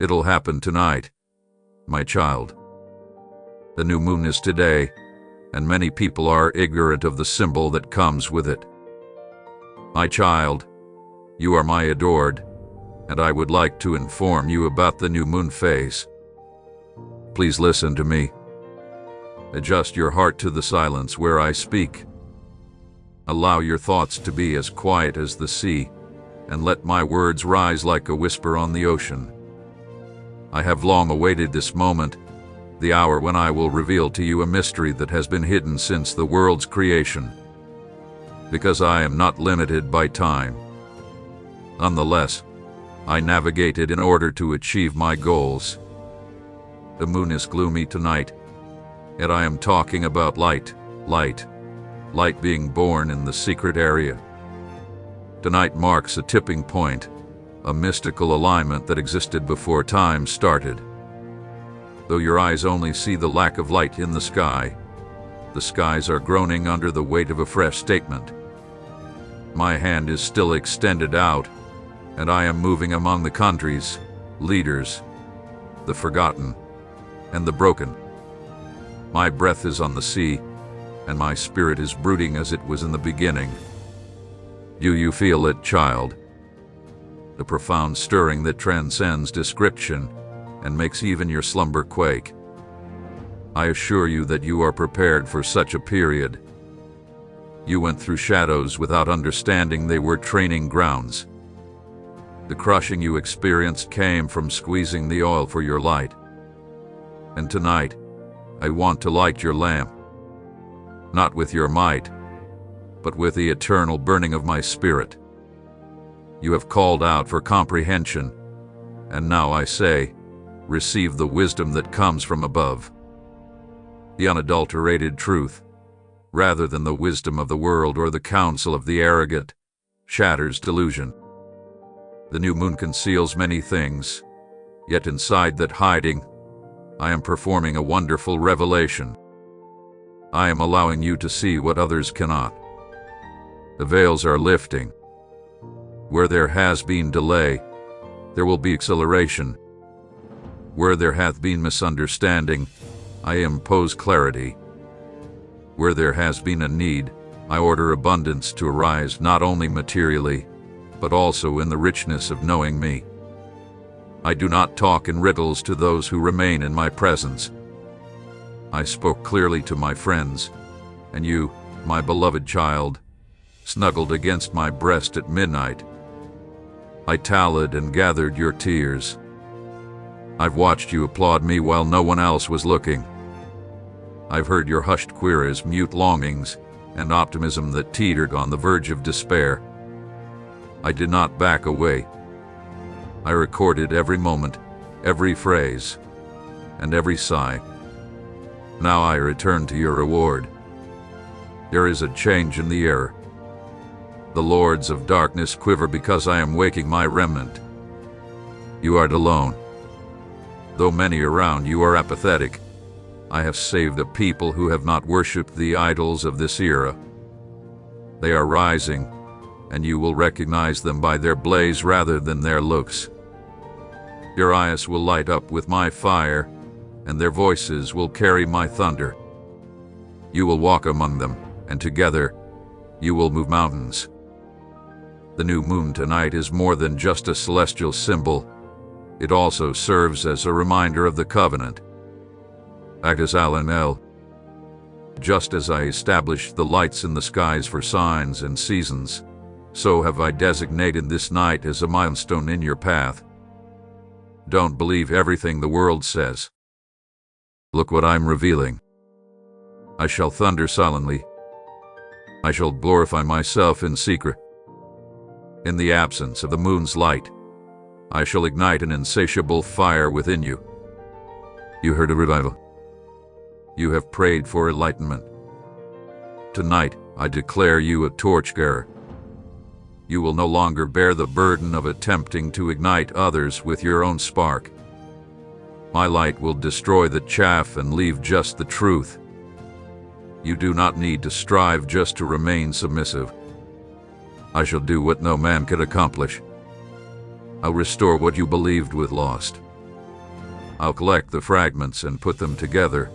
It'll happen tonight, my child. The new moon is today, and many people are ignorant of the symbol that comes with it. My child, you are my adored, and I would like to inform you about the new moon phase. Please listen to me. Adjust your heart to the silence where I speak. Allow your thoughts to be as quiet as the sea, and let my words rise like a whisper on the ocean. I have long awaited this moment, the hour when I will reveal to you a mystery that has been hidden since the world's creation. Because I am not limited by time. Nonetheless, I navigate it in order to achieve my goals. The moon is gloomy tonight, yet I am talking about light being born in the secret area. Tonight marks a tipping point, a mystical alignment that existed before time started. Though your eyes only see the lack of light in the sky, the skies are groaning under the weight of a fresh statement. My hand is still extended out, and I am moving among the countries, leaders, the forgotten, and the broken. My breath is on the sea, and my spirit is brooding as it was in the beginning. Do you feel it, child? The profound stirring that transcends description and makes even your slumber quake. I assure you that you are prepared for such a period. You went through shadows without understanding they were training grounds. The crushing you experienced came from squeezing the oil for your light. And tonight, I want to light your lamp. Not with your might, but with the eternal burning of my spirit. You have called out for comprehension, and now I say, receive the wisdom that comes from above. The unadulterated truth, rather than the wisdom of the world or the counsel of the arrogant, shatters delusion. The new moon conceals many things, yet inside that hiding, I am performing a wonderful revelation. I am allowing you to see what others cannot. The veils are lifting. Where there has been delay, there will be acceleration. Where there hath been misunderstanding, I impose clarity. Where there has been a need, I order abundance to arise not only materially, but also in the richness of knowing me. I do not talk in riddles to those who remain in my presence. I spoke clearly to my friends, and you, my beloved child, snuggled against my breast at midnight. I tallied and gathered your tears. I've watched you applaud me while no one else was looking. I've heard your hushed queries, mute longings, and optimism that teetered on the verge of despair. I did not back away. I recorded every moment, every phrase, and every sigh. Now I return to your reward. There is a change in the air. The lords of darkness quiver because I am waking my remnant. You are alone. Though many around you are apathetic, I have saved a people who have not worshipped the idols of this era. They are rising, and you will recognize them by their blaze rather than their looks. Your eyes will light up with my fire, and their voices will carry my thunder. You will walk among them, and together you will move mountains. The new moon tonight is more than just a celestial symbol. It also serves as a reminder of the covenant. Agus Alanel. Just as I established the lights in the skies for signs and seasons, so have I designated this night as a milestone in your path. Don't believe everything the world says. Look what I'm revealing. I shall thunder silently. I shall glorify myself in secret. In the absence of the moon's light, I shall ignite an insatiable fire within you. You heard a revival. You have prayed for enlightenment. Tonight, I declare you a torchbearer. You will no longer bear the burden of attempting to ignite others with your own spark. My light will destroy the chaff and leave just the truth. You do not need to strive just to remain submissive. I shall do what no man could accomplish. I'll restore what you believed was lost. I'll collect the fragments and put them together.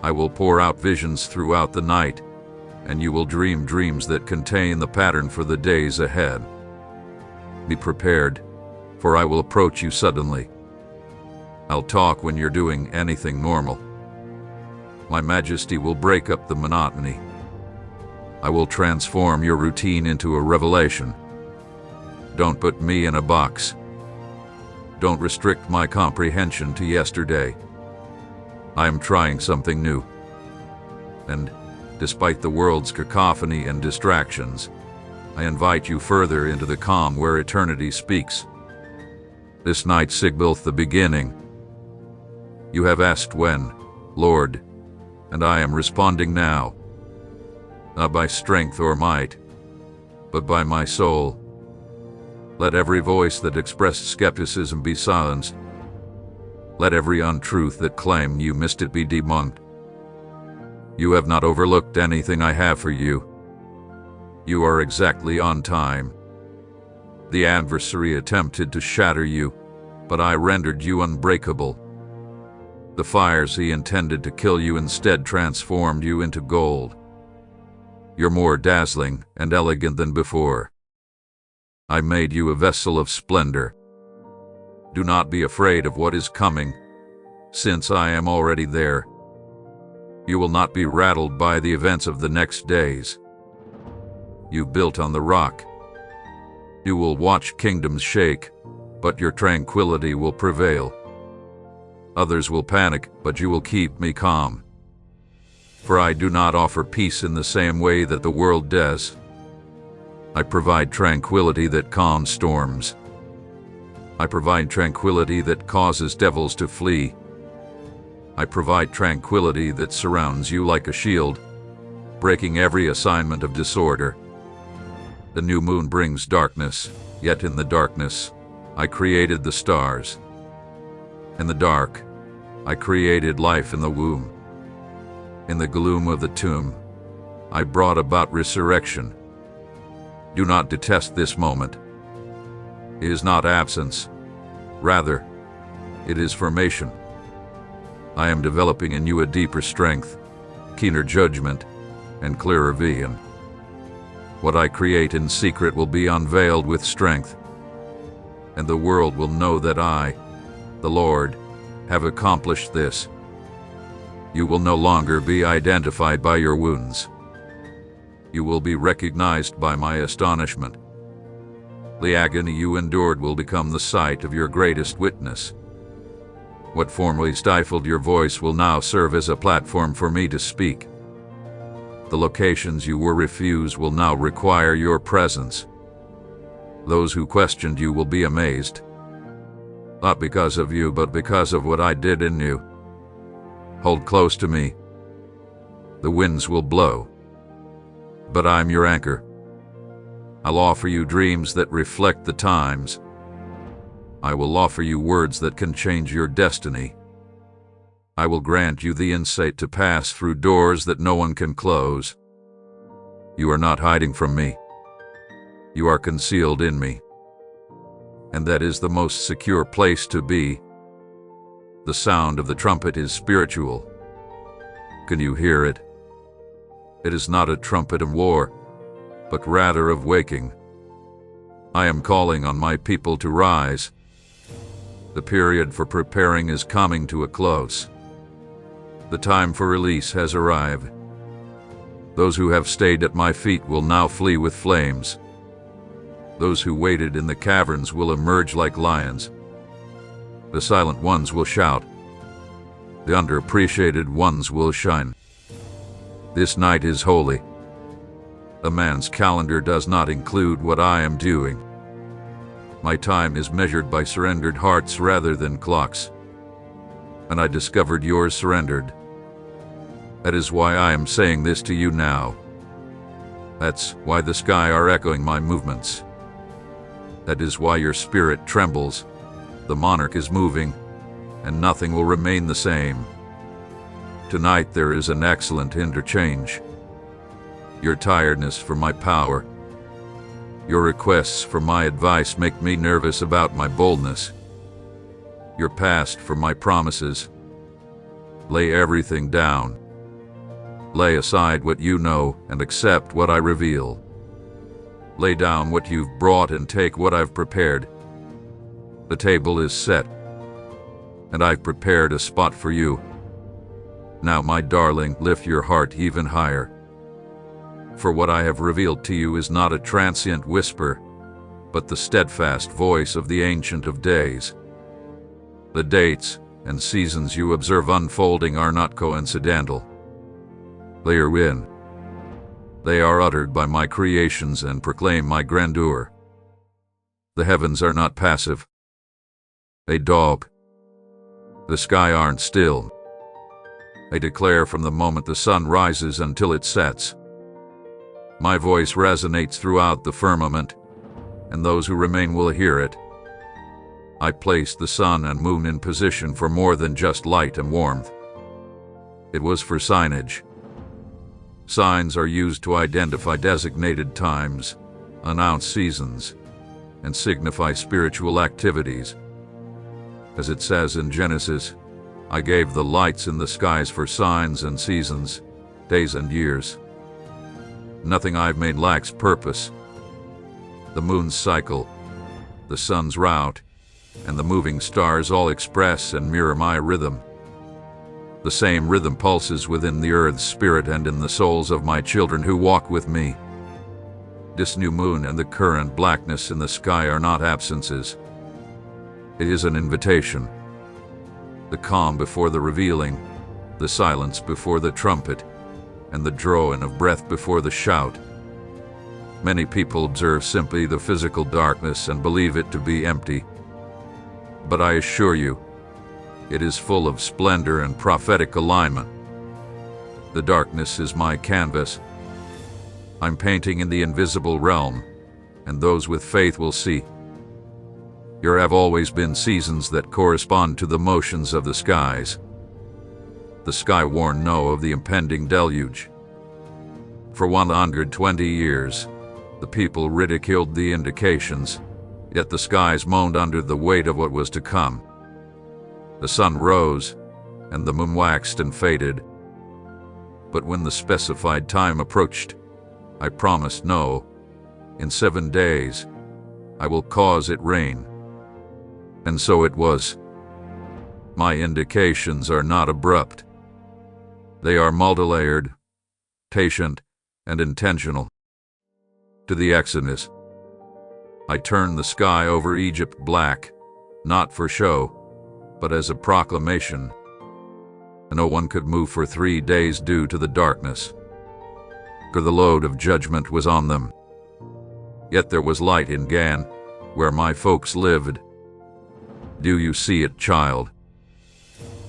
I will pour out visions throughout the night, and you will dream dreams that contain the pattern for the days ahead. Be prepared, for I will approach you suddenly. I'll talk when you're doing anything normal. My majesty will break up the monotony. I will transform your routine into a revelation. Don't put me in a box. Don't restrict my comprehension to yesterday. I am trying something new. And, despite the world's cacophony and distractions, I invite you further into the calm where eternity speaks. This night signals the beginning. You have asked when, Lord, and I am responding now. Not by strength or might, but by my soul. Let every voice that expressed skepticism be silenced. Let every untruth that claimed you missed it be debunked. You have not overlooked anything I have for you. You are exactly on time. The adversary attempted to shatter you, but I rendered you unbreakable. The fires he intended to kill you instead transformed you into gold. You're more dazzling and elegant than before. I made you a vessel of splendor. Do not be afraid of what is coming, since I am already there. You will not be rattled by the events of the next days. You built on the rock. You will watch kingdoms shake, but your tranquility will prevail. Others will panic, but you will keep me calm. For I do not offer peace in the same way that the world does. I provide tranquility that calms storms. I provide tranquility that causes devils to flee. I provide tranquility that surrounds you like a shield, breaking every assignment of disorder. The new moon brings darkness, yet in the darkness, I created the stars. In the dark, I created life in the womb. In the gloom of the tomb, I brought about resurrection. Do not detest this moment. It is not absence. Rather, it is formation. I am developing in you a deeper strength, keener judgment, and clearer vision. What I create in secret will be unveiled with strength, and the world will know that I, the Lord, have accomplished this. You will no longer be identified by your wounds. You will be recognized by my astonishment. The agony you endured will become the sight of your greatest witness. What formerly stifled your voice will now serve as a platform for me to speak. The locations you were refused will now require your presence. Those who questioned you will be amazed. Not because of you, but because of what I did in you. Hold close to me. The winds will blow, but I'm your anchor. I'll offer you dreams that reflect the times. I will offer you words that can change your destiny. I will grant you the insight to pass through doors that no one can close. You are not hiding from me. You are concealed in me. And that is the most secure place to be. The sound of the trumpet is spiritual. Can you hear it? It is not a trumpet of war, but rather of waking. I am calling on my people to rise. The period for preparing is coming to a close. The time for release has arrived. Those who have stayed at my feet will now flee with flames. Those who waited in the caverns will emerge like lions. The silent ones will shout. The underappreciated ones will shine. This night is holy. A man's calendar does not include what I am doing. My time is measured by surrendered hearts rather than clocks. And I discovered yours surrendered. That is why I am saying this to you now. That's why the sky are echoing my movements. That is why your spirit trembles. The monarch is moving, and nothing will remain the same. Tonight there is an excellent interchange. Your tiredness for my power. Your requests for my advice make me nervous about my boldness. your past for my promises. Lay everything down. Lay aside what you know and accept what I reveal. Lay down what you've brought and take what I've prepared. The table is set, and I've prepared a spot for you. Now, my darling, lift your heart even higher. For what I have revealed to you is not a transient whisper, but the steadfast voice of the Ancient of Days. The dates and seasons you observe unfolding are not coincidental. They are in. They are uttered by my creations and proclaim my grandeur. The heavens are not passive. They dog. The sky aren't still. They declare from the moment the sun rises until it sets. My voice resonates throughout the firmament, and those who remain will hear it. I placed the sun and moon in position for more than just light and warmth. It was for signage. Signs are used to identify designated times, announce seasons, and signify spiritual activities. As it says in Genesis, I gave the lights in the skies for signs and seasons, days and years. Nothing I've made lacks purpose. The moon's cycle, the sun's route, and the moving stars all express and mirror my rhythm. The same rhythm pulses within the earth's spirit and in the souls of my children who walk with me. This new moon and the current blackness in the sky are not absences. It is an invitation. The calm before the revealing, the silence before the trumpet, and the drawing of breath before the shout. Many people observe simply the physical darkness and believe it to be empty. But I assure you, it is full of splendor and prophetic alignment. The darkness is my canvas. I'm painting in the invisible realm, and those with faith will see. There have always been seasons that correspond to the motions of the skies. The sky warned Noah of the impending deluge. For 120 years, the people ridiculed the indications, yet the skies moaned under the weight of what was to come. The sun rose, and the moon waxed and faded. But when the specified time approached, I promised Noah, in 7 days, I will cause it rain. And so it was. My indications are not abrupt. They are multilayered, patient, and intentional. To the Exodus, I turned the sky over Egypt black, not for show, but as a proclamation. No one could move for 3 days due to the darkness, for the load of judgment was on them. Yet there was light in Gan, where my folks lived. Do you see it, child?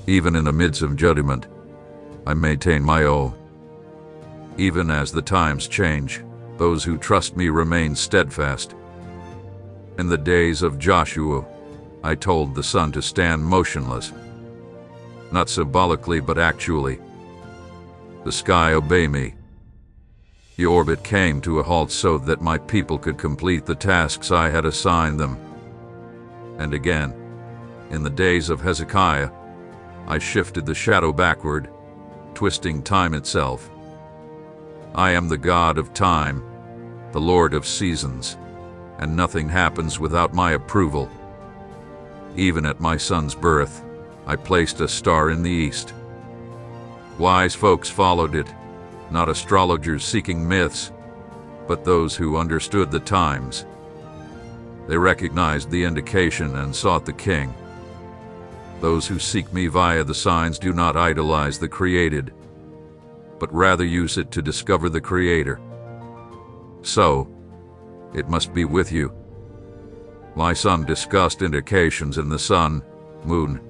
Even in the midst of judgment, I maintain my oath. Even as the times change, those who trust me remain steadfast. In the days of Joshua, I told the sun to stand motionless. Not symbolically, but actually. The sky obey me. The orbit came to a halt so that my people could complete the tasks I had assigned them. And again, in the days of Hezekiah, I shifted the shadow backward, twisting time itself. I am the God of time, the Lord of seasons, and nothing happens without my approval. Even at my son's birth, I placed a star in the east. Wise folks followed it, not astrologers seeking myths, but those who understood the times. They recognized the indication and sought the king. Those who seek me via the signs do not idolize the created, but rather use it to discover the Creator. So, it must be with you. My son discussed indications in the sun, moon,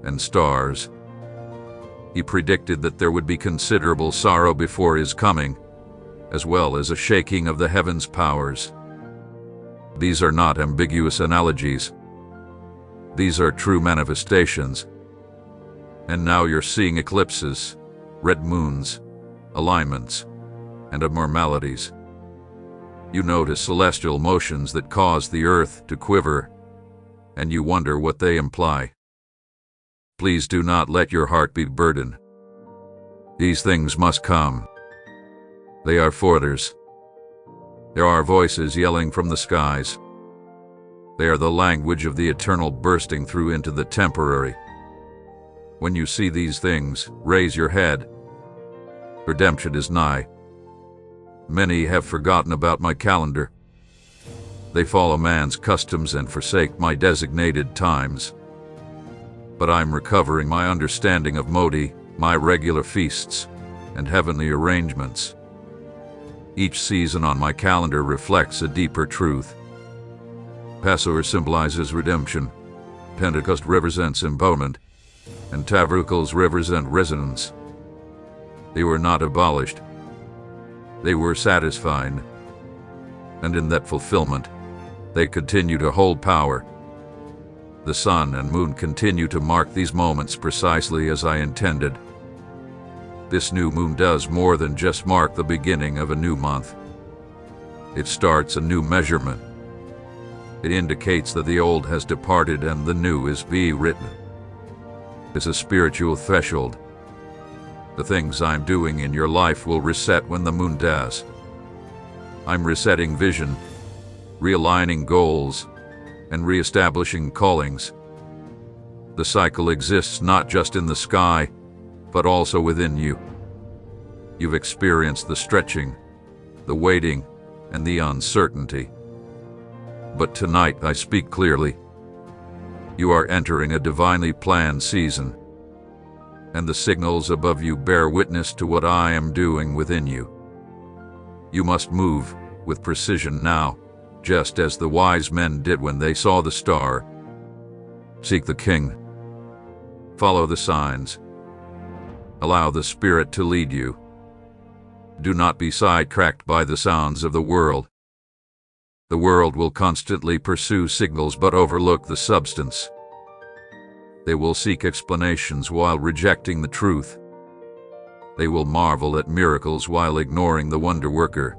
and stars. He predicted that there would be considerable sorrow before his coming, as well as a shaking of the heavens' powers. These are not ambiguous analogies. These are true manifestations. And now you're seeing eclipses, red moons, alignments, and abnormalities. You notice celestial motions that cause the earth to quiver, and you wonder what they imply. Please do not let your heart be burdened. These things must come. They are foreigners. There are voices yelling from the skies. They are the language of the eternal bursting through into the temporary. When you see these things, raise your head. Redemption is nigh. Many have forgotten about my calendar. They follow man's customs and forsake my designated times. But I'm recovering my understanding of Modi, my regular feasts, and heavenly arrangements. Each season on my calendar reflects a deeper truth. Passover symbolizes redemption, Pentecost represents empowerment, and Tabernacles represent resonance. They were not abolished. They were satisfied. And in that fulfillment, they continue to hold power. The sun and moon continue to mark these moments precisely as I intended. This new moon does more than just mark the beginning of a new month. It starts a new measurement. It indicates that the old has departed and the new is being written. It's a spiritual threshold. The things I'm doing in your life will reset when the moon does. I'm resetting vision, realigning goals, and reestablishing callings. The cycle exists not just in the sky, but also within you. You've experienced the stretching, the waiting, and the uncertainty. But tonight I speak clearly. You are entering a divinely planned season, and the signals above you bear witness to what I am doing within you. You must move with precision now, just as the wise men did when they saw the star. Seek the King. Follow the signs. Allow the Spirit to lead you. Do not be sidetracked by the sounds of the world. The world will constantly pursue signals but overlook the substance. They will seek explanations while rejecting the truth. They will marvel at miracles while ignoring the wonder worker.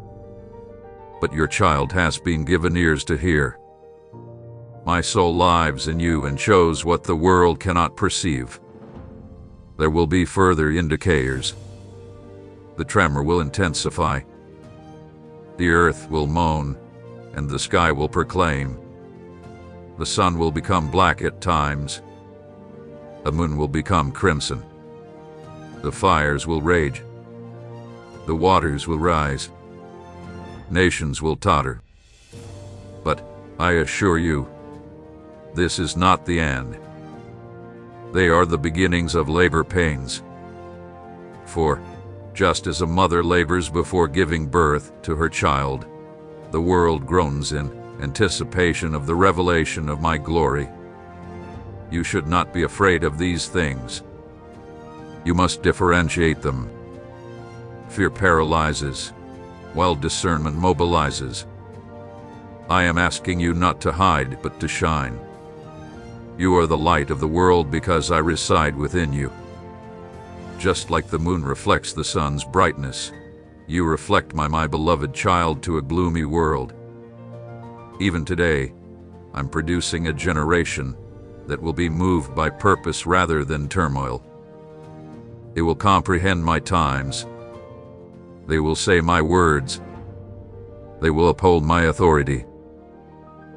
But your child has been given ears to hear. My soul lives in you and shows what the world cannot perceive. There will be further indicators. The tremor will intensify. The earth will moan, and the sky will proclaim. The sun will become black at times. The moon will become crimson. The fires will rage. The waters will rise. Nations will totter. But I assure you, this is not the end. They are the beginnings of labor pains. For, just as a mother labors before giving birth to her child, the world groans in anticipation of the revelation of my glory. You should not be afraid of these things. You must differentiate them. Fear paralyzes, while discernment mobilizes. I am asking you not to hide, but to shine. You are the light of the world because I reside within you. Just like the moon reflects the sun's brightness, you reflect my beloved child to a gloomy world. Even today, I'm producing a generation that will be moved by purpose rather than turmoil. They will comprehend my times. They will say my words. They will uphold my authority.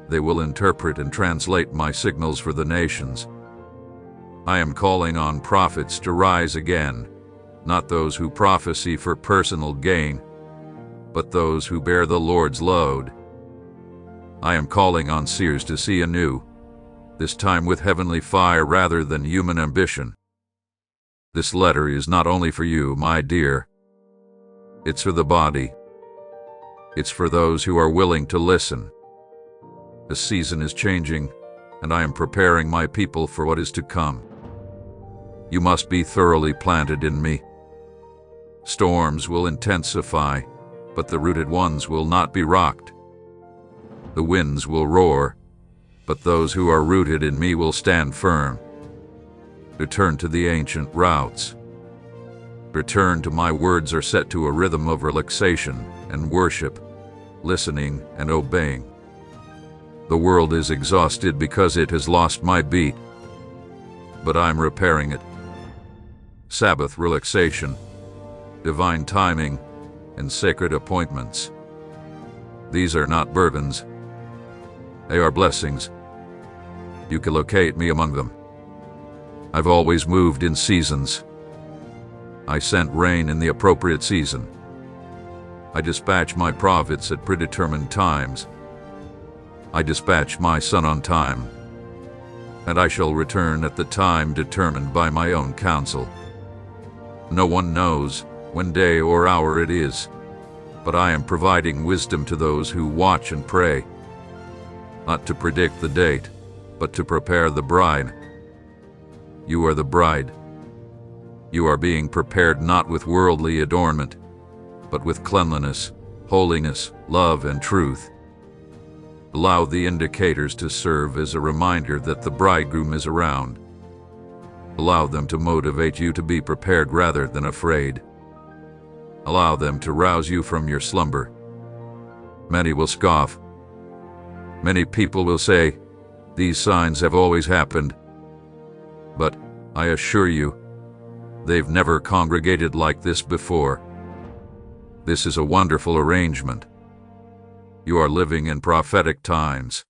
They will interpret and translate my signals for the nations. I am calling on prophets to rise again, not those who prophesy for personal gain, but those who bear the Lord's load. I am calling on seers to see anew, this time with heavenly fire rather than human ambition. This letter is not only for you, my dear. It's for the body. It's for those who are willing to listen. The season is changing, and I am preparing my people for what is to come. You must be thoroughly planted in me. Storms will intensify, but the rooted ones will not be rocked. The winds will roar, but those who are rooted in me will stand firm. Return to the ancient routes. Return to my words are set to a rhythm of relaxation and worship, listening and obeying. The world is exhausted because it has lost my beat. but I'm repairing it. Sabbath relaxation, divine timing, and sacred appointments. These are not burdens. They are blessings. You can locate me among them. I've always moved in seasons. I sent rain in the appropriate season. I dispatch my prophets at predetermined times. I dispatch my son on time, and I shall return at the time determined by my own counsel. No one knows when day or hour it is, but I am providing wisdom to those who watch and pray, not to predict the date, but to prepare the bride. You are the bride. You are being prepared not with worldly adornment, but with cleanliness, holiness, love, and truth. Allow the indicators to serve as a reminder that the bridegroom is around. Allow them to motivate you to be prepared rather than afraid. Allow them to rouse you from your slumber. Many will scoff. Many people will say, "These signs have always happened." But I assure you, they've never congregated like this before. This is a wonderful arrangement. You are living in prophetic times.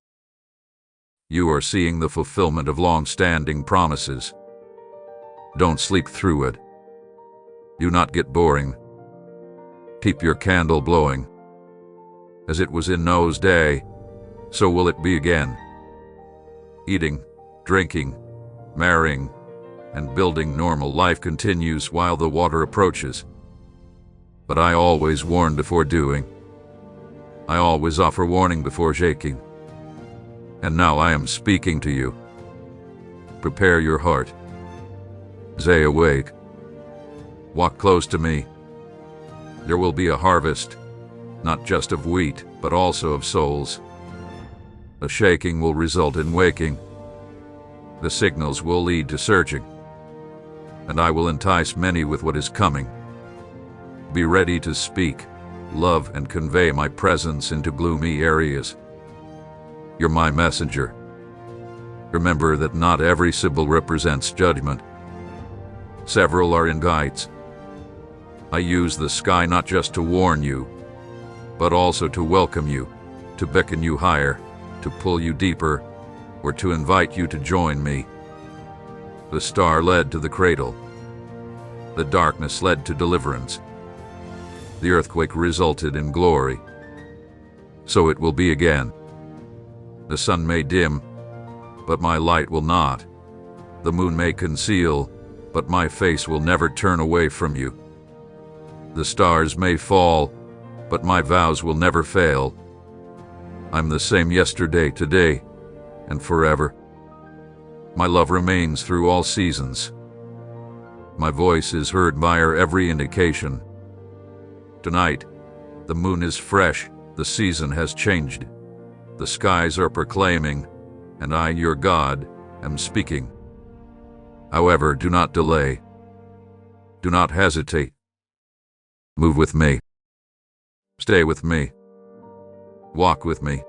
You are seeing the fulfillment of long-standing promises. Don't sleep through it. Do not get boring. Keep your candle blowing. As it was in Noah's day, so will it be again. Eating, drinking, marrying, and building normal life continues while the water approaches. But I always warn before doing. I always offer warning before shaking. And now I am speaking to you. Prepare your heart. Stay awake. Walk close to me. There will be a harvest, not just of wheat, but also of souls. The shaking will result in waking. The signals will lead to searching. And I will entice many with what is coming. Be ready to speak, love, and convey my presence into gloomy areas. You're my messenger. Remember that not every symbol represents judgment. Several are indites. I use the sky not just to warn you, but also to welcome you, to beckon you higher, to pull you deeper, or to invite you to join me. The star led to the cradle. The darkness led to deliverance. The earthquake resulted in glory. So it will be again. The sun may dim, but my light will not. The moon may conceal, but my face will never turn away from you. The stars may fall, but my vows will never fail. I'm the same yesterday, today, and forever. My love remains through all seasons. My voice is heard by every indication. Tonight, the moon is fresh, the season has changed. The skies are proclaiming, and I, your God, am speaking. However, do not delay. Do not hesitate. Move with me. Stay with me. Walk with me.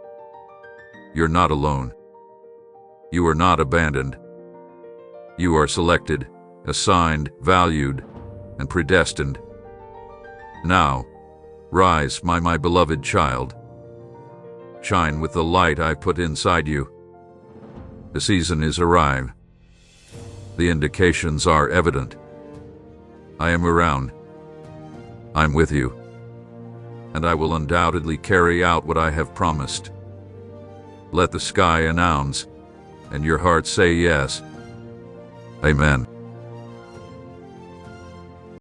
You're not alone. You are not abandoned. You are selected, assigned, valued, and predestined. Now, rise, my beloved child. Shine with the light I put inside you. The season is arrived. The indications are evident. I am around. I'm with you. And I will undoubtedly carry out what I have promised. Let the sky announce, and your heart say yes. Amen.